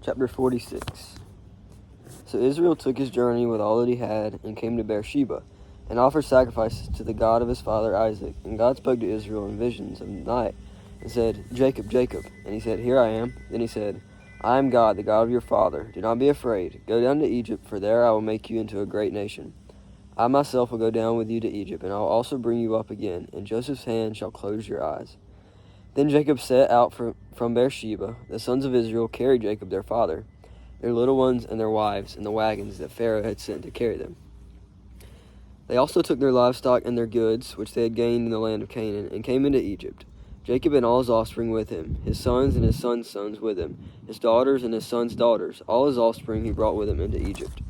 Chapter 46. So Israel took his journey with all that he had, and came to Beersheba, and offered sacrifices to the God of his father Isaac. And God spoke to Israel in visions of the night, and said, Jacob, Jacob. And he said, Here I am. Then he said, I am God, the God of your father. Do not be afraid. Go down to Egypt, for there I will make you into a great nation. I myself will go down with you to Egypt, and I will also bring you up again, and Joseph's hand shall close your eyes. Then Jacob set out from Beersheba. The sons of Israel carried Jacob their father, their little ones and their wives, in the wagons that Pharaoh had sent to carry them. They also took their livestock and their goods, which they had gained in the land of Canaan, and came into Egypt. Jacob and all his offspring with him, his sons and his sons' sons with him, his daughters and his sons' daughters, all his offspring he brought with him into Egypt.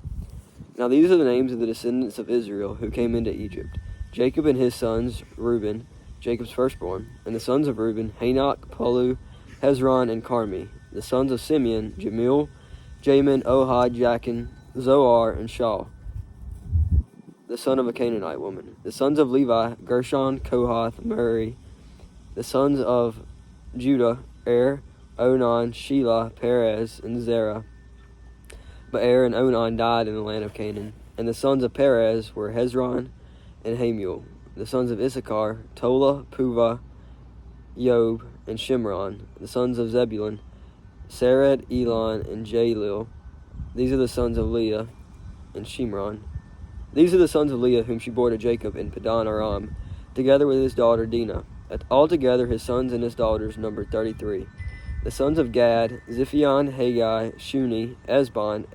Now these are the names of the descendants of Israel who came into Egypt: Jacob and his sons, Reuben, Jacob's firstborn, and the sons of Reuben, Hanok, Palu, Hezron, and Carmi. The sons of Simeon, Jamil, Jamin, Ohad, Jachin, Zoar, and Shaul, the son of a Canaanite woman. The sons of Levi, Gershon, Kohath, Merari. The sons of Judah, Onan, Shelah, Perez, and Zerah. But and Onan died in the land of Canaan. And the sons of Perez were Hezron and Hamuel. The sons of Issachar, Tola, Puvah, Job, and Shimron. The sons of Zebulun, Sered, Elon, and Jalil. These are the sons of Leah and Shimron. These are the sons of Leah whom she bore to Jacob in Padan Aram, together with his daughter Dinah. Altogether his sons and his daughters numbered 33. The sons of Gad, Ziphion, Haggai, Shuni, Esbon,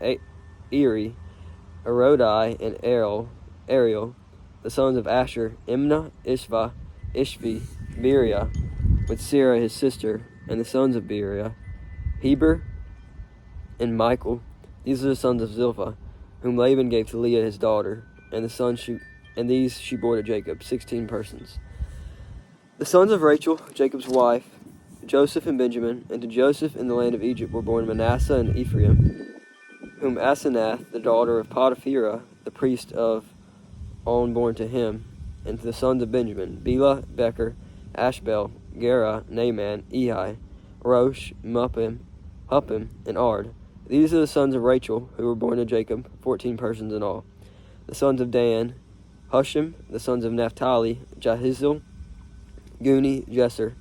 Eri, Arodai, and Ariel. The sons of Asher, Imnah, Ishvi, Beriah, with Sarah his sister, and the sons of Beriah, Heber, and Michael. These are the sons of Zilpah, whom Laban gave to Leah his daughter, and these she bore to Jacob, 16 persons. The sons of Rachel, Jacob's wife, Joseph and Benjamin, and to Joseph in the land of Egypt were born Manasseh and Ephraim, whom Asenath, the daughter of Potipherah, the priest of On, born to him, and to the sons of Benjamin, Bela, Becher, Ashbel, Gera, Naaman, Ehi, Rosh, Huppim, and Ard. These are the sons of Rachel, who were born to Jacob, 14 persons in all. The sons of Dan, Hushim. The sons of Naphtali, Jahizel, Guni, Jesser,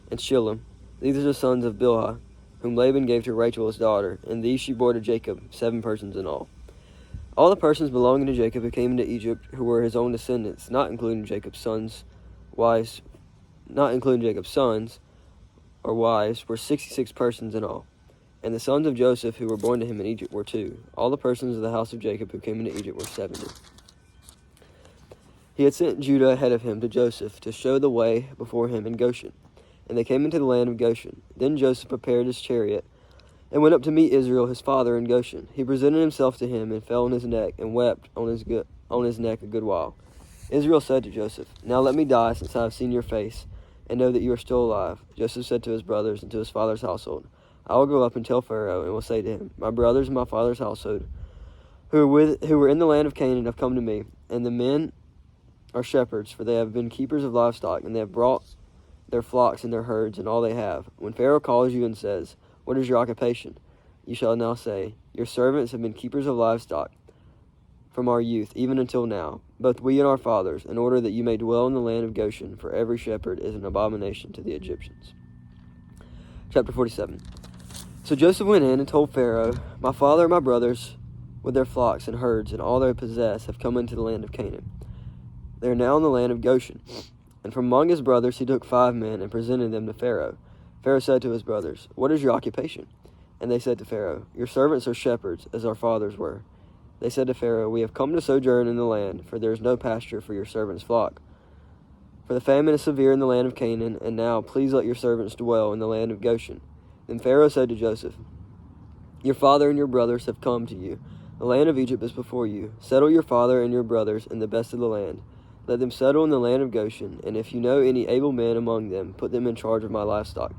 and Shillem. These are the sons of Bilhah, whom Laban gave to Rachel his daughter, and these she bore to Jacob, 7 persons in all. All the persons belonging to Jacob who came into Egypt, who were his own descendants, not including Jacob's sons or wives, were 66 persons in all. And the sons of Joseph who were born to him in Egypt were 2. All the persons of the house of Jacob who came into Egypt were 70. He had sent Judah ahead of him to Joseph to show the way before him in Goshen. And they came into the land of Goshen. Then Joseph prepared his chariot, and went up to meet Israel his father in Goshen. He presented himself to him, and fell on his neck, and wept on his neck a good while. Israel said to Joseph, Now let me die, since I have seen your face, and know that you are still alive. Joseph said to his brothers and to his father's household, I will go up and tell Pharaoh, and will say to him, My brothers and my father's household, who were in the land of Canaan, have come to me, and the men are shepherds, for they have been keepers of livestock, and they have brought their flocks and their herds, and all they have. When Pharaoh calls you and says, What is your occupation? You shall now say, Your servants have been keepers of livestock from our youth, even until now, both we and our fathers, in order that you may dwell in the land of Goshen, for every shepherd is an abomination to the Egyptians. Chapter 47. So Joseph went in and told Pharaoh, My father and my brothers, with their flocks and herds and all they possess, have come into the land of Canaan. They are now in the land of Goshen. And from among his brothers he took 5 men and presented them to Pharaoh. Pharaoh said to his brothers, What is your occupation? And they said to Pharaoh, Your servants are shepherds, as our fathers were. They said to Pharaoh, We have come to sojourn in the land, for there is no pasture for your servants' flock. For the famine is severe in the land of Canaan, and now please let your servants dwell in the land of Goshen. Then Pharaoh said to Joseph, Your father and your brothers have come to you. The land of Egypt is before you. Settle your father and your brothers in the best of the land. Let them settle in the land of Goshen, and if you know any able men among them, put them in charge of my livestock.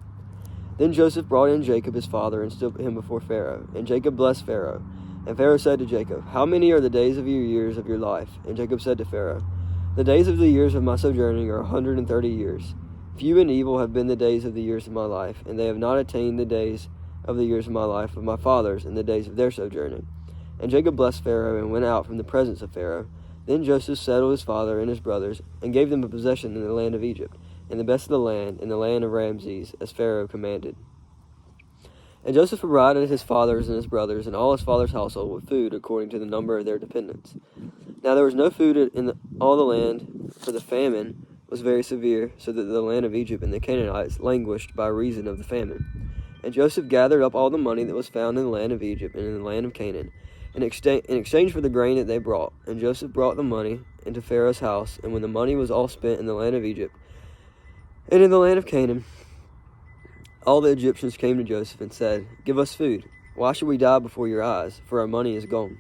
Then Joseph brought in Jacob his father, and stood him before Pharaoh. And Jacob blessed Pharaoh. And Pharaoh said to Jacob, How many are the days of your years of your life? And Jacob said to Pharaoh, The days of the years of my sojourning are 130 years. Few and evil have been the days of the years of my life, and they have not attained the days of the years of my life of my fathers in the days of their sojourning. And Jacob blessed Pharaoh and went out from the presence of Pharaoh. Then Joseph settled his father and his brothers, and gave them a possession in the land of Egypt, in the best of the land, in the land of Ramses, as Pharaoh commanded. And Joseph provided his fathers and his brothers and all his father's household with food according to the number of their dependents. Now there was no food in all the land, for the famine was very severe, so that the land of Egypt and the Canaanites languished by reason of the famine. And Joseph gathered up all the money that was found in the land of Egypt and in the land of Canaan, in exchange for the grain that they brought. And Joseph brought the money into Pharaoh's house. And when the money was all spent in the land of Egypt and in the land of Canaan, all the Egyptians came to Joseph and said, "Give us food. Why should we die before your eyes? For our money is gone."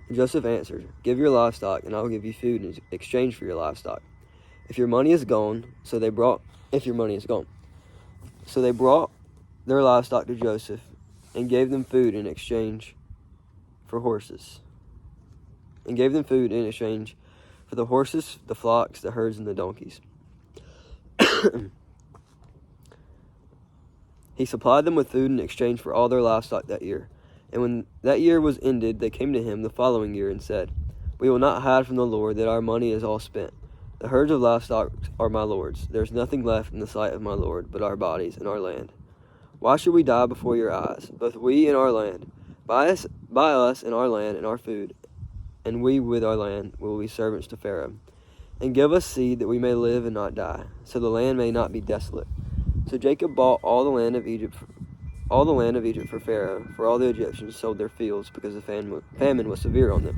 And Joseph answered, "Give your livestock, and I will give you food in exchange for your livestock." If your money is gone, so they brought their livestock to Joseph, and gave them food in exchange for horses. And gave them food in exchange for the horses, the flocks, the herds, and the donkeys. He supplied them with food in exchange for all their livestock that year. And when that year was ended, they came to him the following year and said, "We will not hide from the Lord that our money is all spent. The herds of livestock are my Lord's. There is nothing left in the sight of my Lord but our bodies and our land. Why should we die before your eyes, both we and our land? Buy us and our land and our food, and we with our land will be servants to Pharaoh. And give us seed that we may live and not die, so the land may not be desolate." So Jacob bought all the land of Egypt for Pharaoh, for all the Egyptians sold their fields, because the famine was severe on them.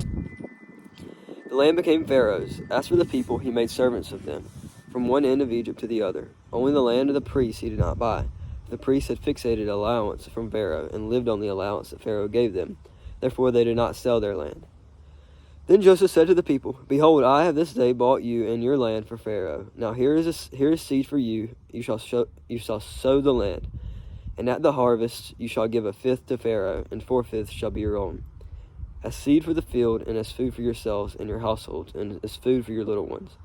The land became Pharaoh's. As for the people, he made servants of them, from one end of Egypt to the other. Only the land of the priests he did not buy. The priests had fixated allowance from Pharaoh, and lived on the allowance that Pharaoh gave them. Therefore they did not sell their land. Then Joseph said to the people, "Behold, I have this day bought you and your land for Pharaoh. Now here is seed for you. You shall sow the land, and at the harvest you shall give a fifth to Pharaoh, and 4/5 shall be your own, as seed for the field, and as food for yourselves and your households, and as food for your little ones."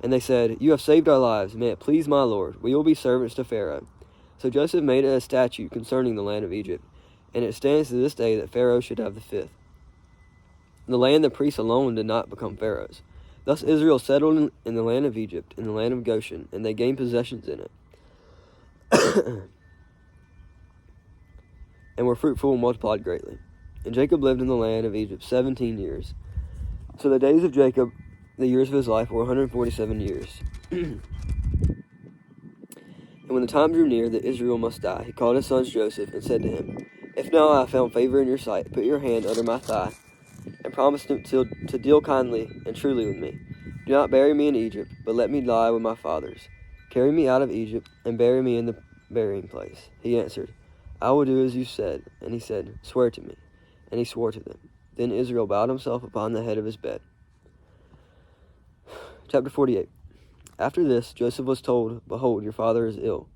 And they said, "You have saved our lives. May it please my Lord. We will be servants to Pharaoh." So Joseph made a statute concerning the land of Egypt, and it stands to this day that Pharaoh should have the fifth. The land of the priests alone did not become Pharaoh's. Thus Israel settled in the land of Egypt, in the land of Goshen, and they gained possessions in it, and were fruitful and multiplied greatly. And Jacob lived in the land of Egypt 17 years. So the days of Jacob, the years of his life, were 147 years. And when the time drew near that Israel must die, he called his son Joseph and said to him, "If now I have found favor in your sight, put your hand under my thigh, and promise to deal kindly and truly with me. Do not bury me in Egypt, but let me lie with my fathers. Carry me out of Egypt, and bury me in the burying place." He answered, "I will do as you said." And he said, "Swear to me." And he swore to them. Then Israel bowed himself upon the head of his bed. Chapter 48. After this, Joseph was told, "Behold, your father is ill."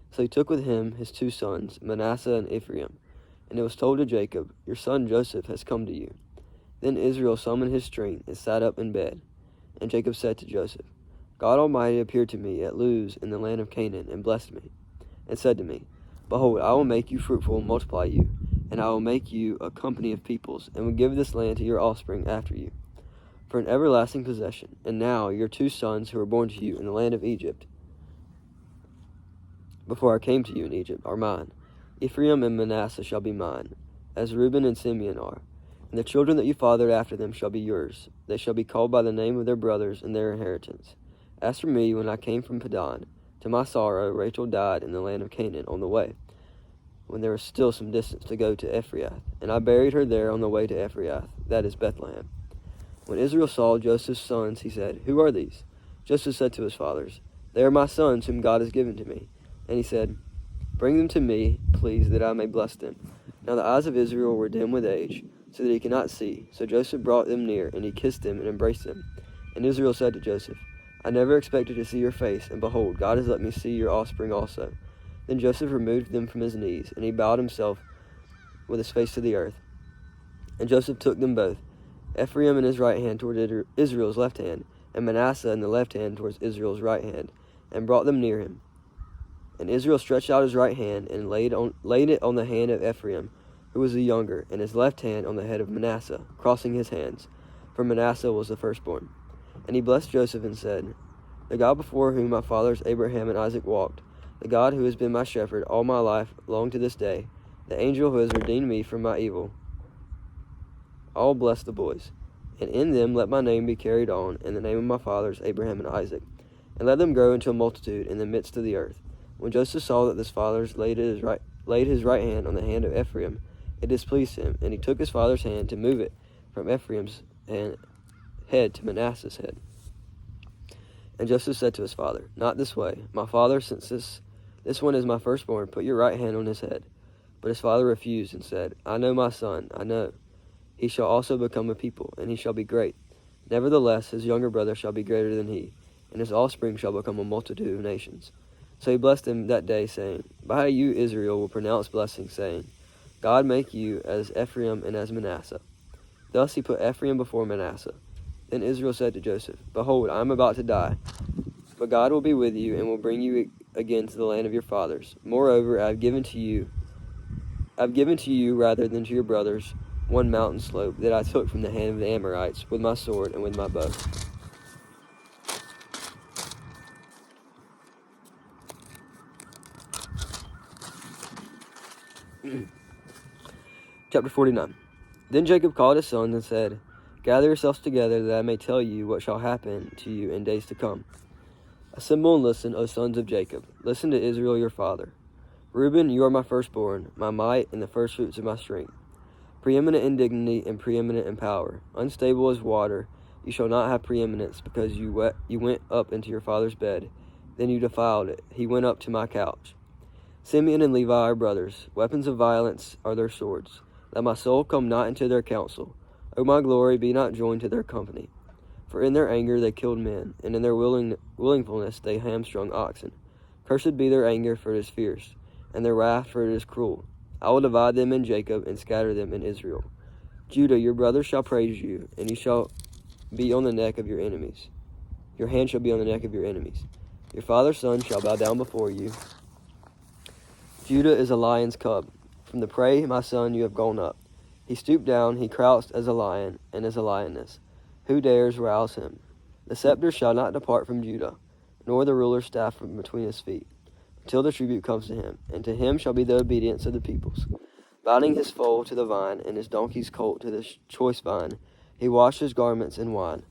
So he took with him his 2 sons, Manasseh and Ephraim. And it was told to Jacob, "Your son Joseph has come to you." Then Israel summoned his strength and sat up in bed. And Jacob said to Joseph, "God Almighty appeared to me at Luz in the land of Canaan, and blessed me, and said to me, Behold, I will make you fruitful and multiply you, and I will make you a company of peoples, and will give this land to your offspring after you, for an everlasting possession. And now your 2 sons who were born to you in the land of Egypt, before I came to you in Egypt, are mine. Ephraim and Manasseh shall be mine, as Reuben and Simeon are. And the children that you fathered after them shall be yours. They shall be called by the name of their brothers and their inheritance. As for me, when I came from Padan, to my sorrow, Rachel died in the land of Canaan on the way, when there was still some distance to go to Ephrath. And I buried her there on the way to Ephrath, that is Bethlehem. When Israel saw Joseph's sons, he said, "Who are these?" Joseph said to his fathers, "They are my sons whom God has given to me." And he said, "Bring them to me, please, that I may bless them." Now the eyes of Israel were dim with age, so that he could not see. So Joseph brought them near, and he kissed them and embraced them. And Israel said to Joseph, "I never expected to see your face, and behold, God has let me see your offspring also." Then Joseph removed them from his knees, and he bowed himself with his face to the earth. And Joseph took them both, Ephraim in his right hand toward Israel's left hand, and Manasseh in the left hand towards Israel's right hand, and brought them near him. And Israel stretched out his right hand and laid it on the hand of Ephraim, who was the younger, and his left hand on the head of Manasseh, crossing his hands, for Manasseh was the firstborn. And he blessed Joseph and said, The God before whom my fathers Abraham and Isaac walked, the God who has been my shepherd all my life long to this day, the angel who has redeemed me from my evil, all bless the boys. And in them let my name be carried on, in the name of my fathers Abraham and Isaac, and let them grow into a multitude in the midst of the earth. When Joseph saw that his fathers laid his right hand on the hand of Ephraim, it displeased him, and he took his father's hand to move it from Ephraim's head to Manasseh's head. And Joseph said to his father, Not this way, my father, since this one is my firstborn, put your right hand on his head. But his father refused and said, I know, my son, I know. He shall also become a people, and he shall be great. Nevertheless, his younger brother shall be greater than he, and his offspring shall become a multitude of nations. So he blessed him that day, saying, By you Israel will pronounce blessing, saying, God make you as Ephraim and as Manasseh. Thus he put Ephraim before Manasseh. Then Israel said to Joseph, Behold, I am about to die, but God will be with you, and will bring you again to the land of your fathers. Moreover, I have given to you rather than to your brothers one mountain slope that I took from the hand of the Amorites with my sword and with my bow. Chapter 49. Then Jacob called his sons and said, Gather yourselves together, that I may tell you what shall happen to you in days to come. Assemble and listen, O sons of Jacob. Listen to Israel your father. Reuben, you are my firstborn, my might, and the firstfruits of my strength. Preeminent in dignity and preeminent in power. Unstable as water, you shall not have preeminence, because you went up into your father's bed. Then you defiled it. He went up to my couch. Simeon and Levi are brothers. Weapons of violence are their swords. Let my soul come not into their counsel. O my glory, be not joined to their company. For in their anger they killed men, and in their willingfulness they hamstrung oxen. Cursed be their anger, for it is fierce, and their wrath, for it is cruel. I will divide them in Jacob, and scatter them in Israel. Judah, your brothers shall praise you, and you shall be on the neck of your enemies. Your hand shall be on the neck of your enemies. Your father's son shall bow down before you. Judah is a lion's cub. From the prey, my son, you have gone up. He stooped down, he crouched as a lion, and as a lioness. Who dares rouse him? The scepter shall not depart from Judah, nor the ruler's staff from between his feet, until the tribute comes to him, and to him shall be the obedience of the peoples. Binding his foal to the vine, and his donkey's colt to the choice vine, he washed his garments in wine,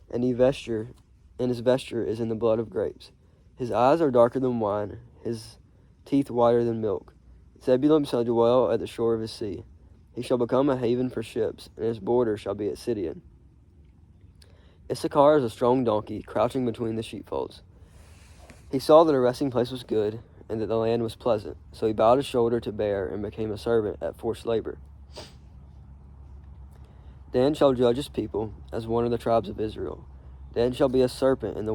and his vesture is in the blood of grapes. His eyes are darker than wine, his teeth whiter than milk. Zebulun shall dwell at the shore of his sea. He shall become a haven for ships, and his border shall be at Sidon. Issachar is a strong donkey, crouching between the sheepfolds. He saw that a resting place was good, and that the land was pleasant. So he bowed his shoulder to bear, and became a servant at forced labor. Dan shall judge his people, as one of the tribes of Israel. Dan shall be a serpent in the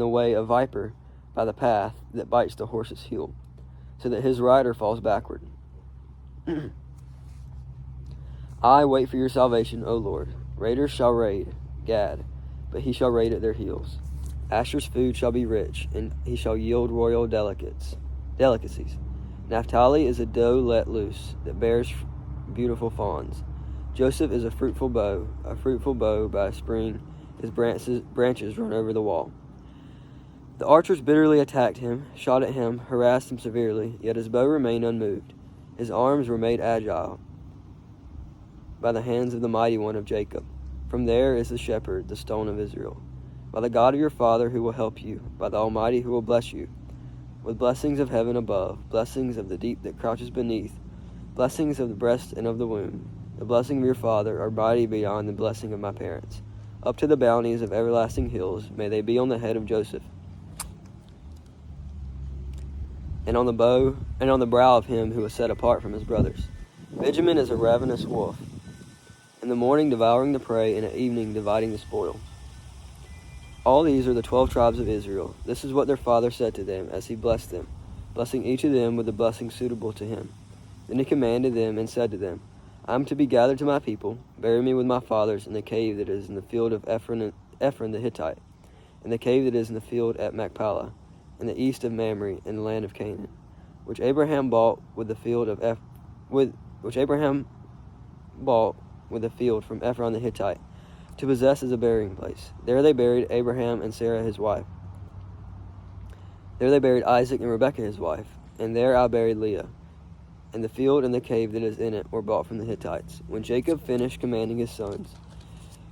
way a viper by the path that bites the horse's heel, so that his rider falls backward. I wait for your salvation, O Lord. Raiders shall raid Gad, but he shall raid at their heels. Asher's food shall be rich, and he shall yield royal delicacies. Naphtali is a doe let loose, that bears beautiful fawns. Joseph is a fruitful bow by a spring, his branches run over the wall. The archers bitterly attacked him, shot at him, harassed him severely, yet his bow remained unmoved. His arms were made agile by the hands of the mighty one of Jacob. From there is the shepherd, the stone of Israel. By the God of your father who will help you, by the Almighty who will bless you, with blessings of heaven above, blessings of the deep that crouches beneath, blessings of the breast and of the womb. The blessing of your father are mighty beyond the blessing of my parents. Up to the bounties of everlasting hills may they be on the head of Joseph, and on the brow of him who was set apart from his brothers. Benjamin is a ravenous wolf, in the morning devouring the prey, and at evening dividing the spoil. All these are the 12 tribes of Israel. This is what their father said to them as he blessed them, blessing each of them with the blessing suitable to him. Then he commanded them and said to them, I am to be gathered to my people. Bury me with my fathers in the cave that is in the field of Ephron the Hittite, in the cave that is in the field at Machpelah, in the east of Mamre in the land of Canaan, which Abraham bought with the field from Ephron the Hittite, to possess as a burying place. There they buried Abraham and Sarah his wife. There they buried Isaac and Rebekah his wife, and there I buried Leah. And the field and the cave that is in it were bought from the Hittites. When Jacob finished commanding his sons,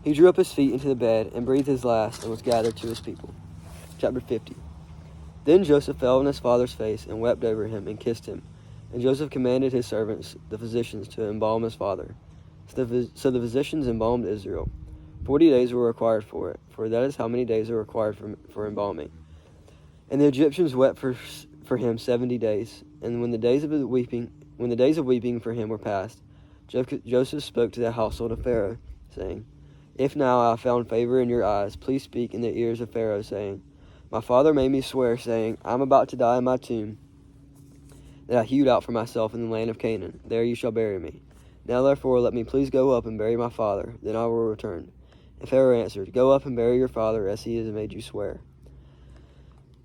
he drew up his feet into the bed and breathed his last and was gathered to his people. Chapter 50. Then Joseph fell on his father's face and wept over him and kissed him. And Joseph commanded his servants, the physicians, to embalm his father. So the physicians embalmed Israel. 40 days were required for it, for that is how many days are required for embalming. And the Egyptians wept for him 70 days. And when the days of weeping for him were past, Joseph spoke to the household of Pharaoh, saying, If now I have found favor in your eyes, please speak in the ears of Pharaoh, saying, My father made me swear, saying, I am about to die in my tomb that I hewed out for myself in the land of Canaan. There you shall bury me. Now therefore let me please go up and bury my father, then I will return. And Pharaoh answered, Go up and bury your father, as he has made you swear.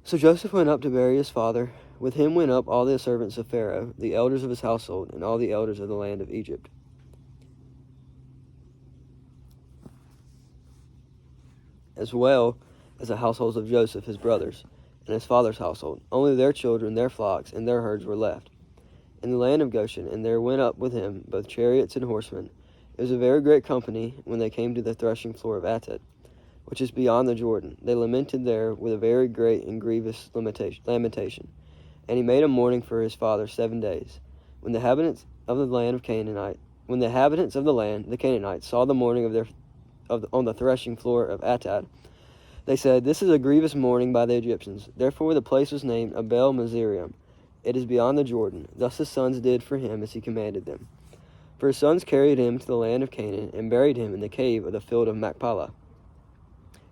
So Joseph went up to bury his father. With him went up all the servants of Pharaoh, the elders of his household, and all the elders of the land of Egypt, as well as the households of Joseph his brothers, and his father's household. Only their children, their flocks, and their herds were left in the land of Goshen, and there went up with him both chariots and horsemen. It was a very great company when they came to the threshing floor of Atad, which is beyond the Jordan. They lamented there with a very great and grievous lamentation. And he made a mourning for his father 7 days. When the inhabitants of the land, the Canaanites, saw the mourning on the threshing floor of Atad, they said, This is a grievous mourning by the Egyptians. Therefore the place was named Abel Mizraim. It is beyond the Jordan. Thus his sons did for him as he commanded them. For his sons carried him to the land of Canaan, and buried him in the cave of the field of Machpelah,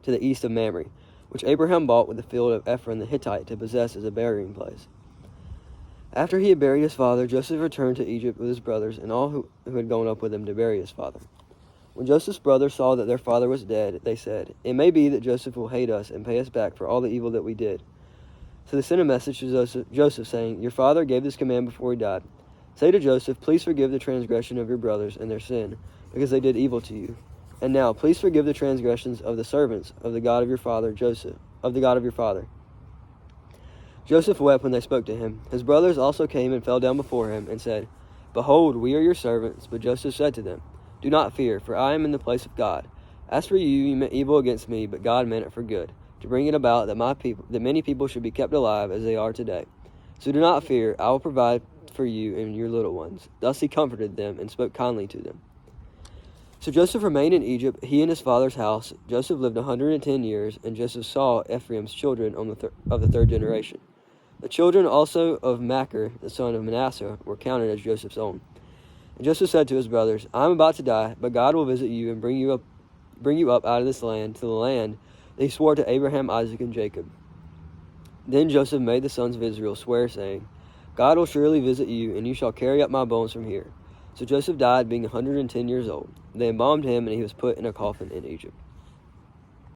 to the east of Mamre, which Abraham bought with the field of Ephron the Hittite to possess as a burying place. After he had buried his father, Joseph returned to Egypt with his brothers and all who had gone up with him to bury his father. When Joseph's brothers saw that their father was dead, they said, It may be that Joseph will hate us and pay us back for all the evil that we did. So they sent a message to Joseph saying, Your father gave this command before he died. Say to Joseph, Please forgive the transgression of your brothers and their sin, because they did evil to you. And now, please forgive the transgressions of the servants of the God of your father, Joseph wept when they spoke to him. His brothers also came and fell down before him and said, Behold, we are your servants. But Joseph said to them, Do not fear, for I am in the place of God. As for you, you meant evil against me, but God meant it for good, to bring it about that many people should be kept alive as they are today. So do not fear, I will provide for you and your little ones. Thus he comforted them and spoke kindly to them. So Joseph remained in Egypt, he and his father's house. Joseph lived 110 years, and Joseph saw Ephraim's children of the third generation. The children also of Machir, the son of Manasseh, were counted as Joseph's own. And Joseph said to his brothers, I am about to die, but God will visit you and bring you up out of this land to the land that he swore to Abraham, Isaac, and Jacob. Then Joseph made the sons of Israel swear, saying, God will surely visit you, and you shall carry up my bones from here. So Joseph died, being 110 years old. They embalmed him, and he was put in a coffin in Egypt.